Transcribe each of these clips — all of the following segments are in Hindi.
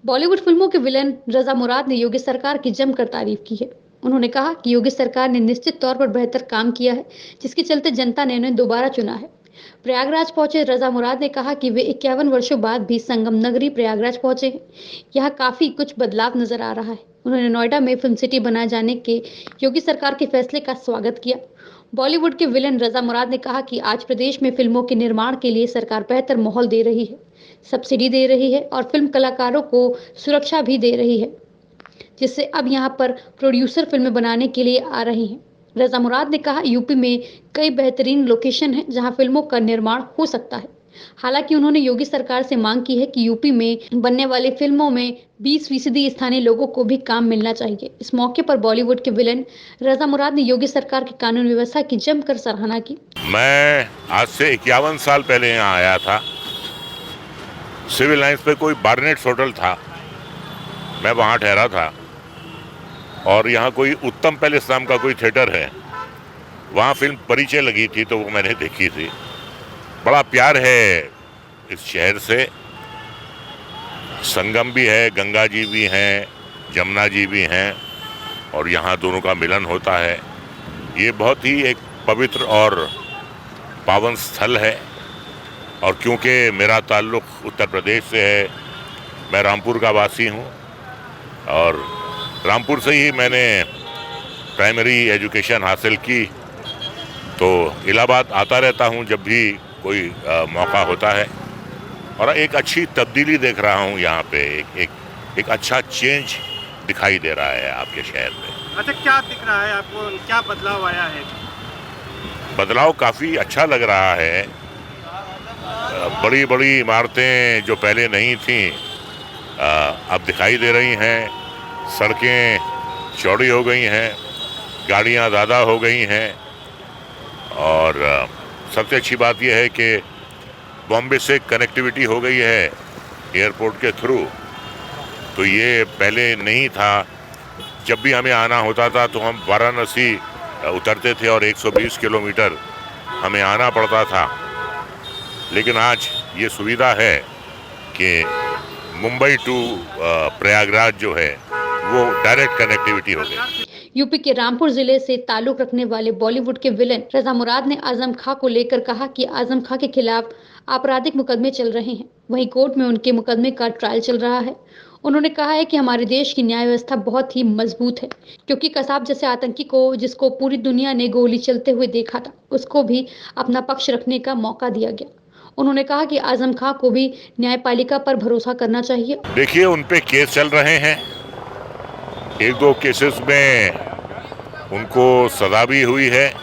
बॉलीवुड फिल्मों के विलेन रजा मुराद ने योगी सरकार की जमकर तारीफ की है। उन्होंने कहा कि योगी सरकार ने निश्चित तौर पर बेहतर काम किया है, जिसके चलते जनता ने उन्हें दोबारा चुना है। प्रयागराज पहुंचे रजा मुराद ने कहा कि वे 51 वर्षों बाद भी संगम नगरी प्रयागराज पहुंचे हैं। यहाँ काफी कुछ बदलाव नजर आ रहा है। उन्होंने नोएडा में फिल्म सिटी बनाए जाने के योगी सरकार के फैसले का स्वागत किया। बॉलीवुड के विलेन रजा मुराद ने कहा कि आज प्रदेश में फिल्मों के निर्माण के लिए सरकार बेहतर माहौल दे रही है, सब्सिडी दे रही है और फिल्म कलाकारों को सुरक्षा भी दे रही है, जिससे अब यहाँ पर प्रोड्यूसर फिल्में बनाने के लिए आ रहे हैं। रजा मुराद ने कहा यूपी में कई बेहतरीन लोकेशन हैं जहाँ फिल्मों का निर्माण हो सकता है। हालांकि उन्होंने योगी सरकार से मांग की है कि यूपी में बनने वाली फिल्मों में 20% स्थानीय लोगों को भी काम मिलना चाहिए। इस मौके पर बॉलीवुड के विलेन रजा मुराद ने योगी सरकार की कानून व्यवस्था की जमकर सराहना की। मैं आज से 51 साल पहले यहाँ आया था। सिविल लाइंस पे कोई बार्नेट्स होटल था, मैं वहाँ ठहरा था और यहाँ कोई उत्तम पैलेस नाम का कोई थिएटर है, वहाँ फिल्म परिचय लगी थी तो वो मैंने देखी थी। बड़ा प्यार है इस शहर से। संगम भी है, गंगा जी भी हैं, जमुना जी भी हैं और यहाँ दोनों का मिलन होता है। ये बहुत ही एक पवित्र और पावन स्थल है। और क्योंकि मेरा ताल्लुक़ उत्तर प्रदेश से है, मैं रामपुर का वासी हूँ और रामपुर से ही मैंने प्राइमरी एजुकेशन हासिल की, तो इलाहाबाद आता रहता हूँ जब भी कोई मौका होता है और एक अच्छी तब्दीली देख रहा हूँ यहाँ पे। एक अच्छा चेंज दिखाई दे रहा है आपके शहर में। अच्छा, क्या दिख रहा है आपको, क्या बदलाव आया है? बदलाव काफ़ी अच्छा लग रहा है। बड़ी बड़ी इमारतें जो पहले नहीं थीं अब दिखाई दे रही हैं। सड़कें चौड़ी हो गई हैं, गाड़ियाँ ज़्यादा हो गई हैं और सबसे अच्छी बात यह है कि बॉम्बे से कनेक्टिविटी हो गई है एयरपोर्ट के थ्रू। तो ये पहले नहीं था। जब भी हमें आना होता था तो हम वाराणसी उतरते थे और 120 किलोमीटर हमें आना पड़ता था, लेकिन आज ये सुविधा है कि मुंबई टू प्रयागराज जो है वो डायरेक्ट कनेक्टिविटी हो गई। यूपी के रामपुर जिले से ताल्लुक रखने वाले बॉलीवुड के विलेन रजा मुराद ने आजम खां को लेकर कहा कि आजम खां के खिलाफ आपराधिक मुकदमे चल रहे हैं, वहीं कोर्ट में उनके मुकदमे का ट्रायल चल रहा है। उन्होंने कहा है कि हमारे देश की न्याय व्यवस्था बहुत ही मजबूत है, क्योंकि कसाब जैसे आतंकी को, जिसको पूरी दुनिया ने गोली चलते हुए देखा था, उसको भी अपना पक्ष रखने का मौका दिया गया। उन्होंने कहा कि आजम खां को भी न्यायपालिका पर भरोसा करना चाहिए। देखिए, उन पे केस चल रहे हैं, एक दो केसेस में उनको सजा भी हुई है।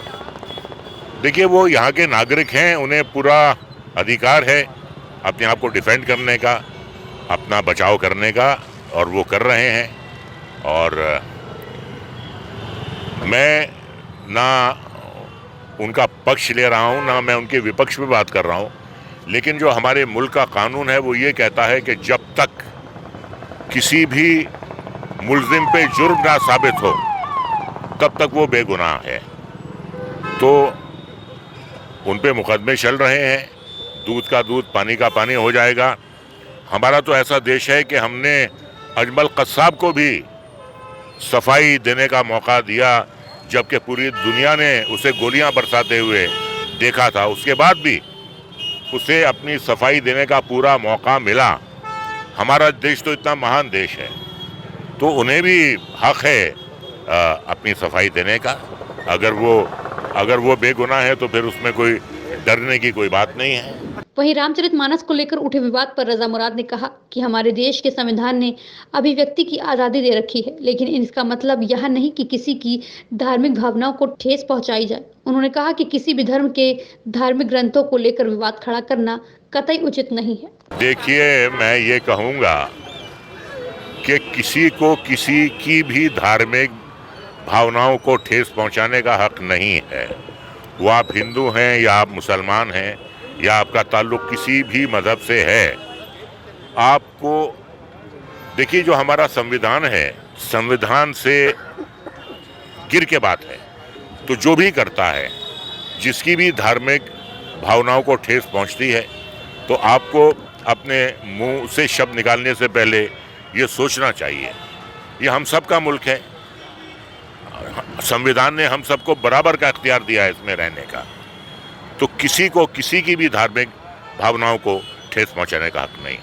देखिए, वो यहाँ के नागरिक हैं, उन्हें पूरा अधिकार है अपने आप को डिफेंड करने का, अपना बचाव करने का, और वो कर रहे हैं। और मैं ना उनका पक्ष ले रहा हूँ, ना मैं उनके विपक्ष में बात कर रहा हूँ, लेकिन जो हमारे मुल्क का कानून है वो ये कहता है कि जब तक किसी भी मुल्जिम पे जुर्म ना साबित हो तब तक वो बेगुनाह है। तो उन पे मुकदमे चल रहे हैं, दूध का दूध पानी का पानी हो जाएगा। हमारा तो ऐसा देश है कि हमने अजमल कसाब को भी सफाई देने का मौका दिया, जबकि पूरी दुनिया ने उसे गोलियां बरसाते हुए देखा था। उसके बाद भी उसे अपनी सफाई देने का पूरा मौका मिला। हमारा देश तो इतना महान देश है, तो उन्हें भी हक है अपनी सफाई देने का। अगर वो बेगुनाह है तो फिर उसमें कोई डरने की कोई बात नहीं है। वहीं रामचरितमानस को लेकर उठे विवाद पर रजा मुराद ने कहा कि हमारे देश के संविधान ने अभिव्यक्ति की आज़ादी दे रखी है, लेकिन इसका मतलब यह नहीं कि किसी की धार्मिक भावनाओं को ठेस पहुंचाई जाए। उन्होंने कहा कि किसी भी धर्म के धार्मिक ग्रंथों को लेकर विवाद खड़ा करना कतई उचित नहीं है। देखिए, मैं ये कहूँगा कि किसी को किसी की भी धार्मिक भावनाओं को ठेस पहुंचाने का हक नहीं है। वो आप हिंदू हैं या आप मुसलमान हैं या आपका ताल्लुक किसी भी मज़हब से है, आपको देखिए, जो हमारा संविधान है, संविधान से गिर के बात है। तो जो भी करता है, जिसकी भी धार्मिक भावनाओं को ठेस पहुंचती है, तो आपको अपने मुंह से शब्द निकालने से पहले ये सोचना चाहिए। ये हम सब का मुल्क है, संविधान ने हम सबको बराबर का इख्तियार दिया है इसमें रहने का, तो किसी को किसी की भी धार्मिक भावनाओं को ठेस पहुंचाने का हक नहीं।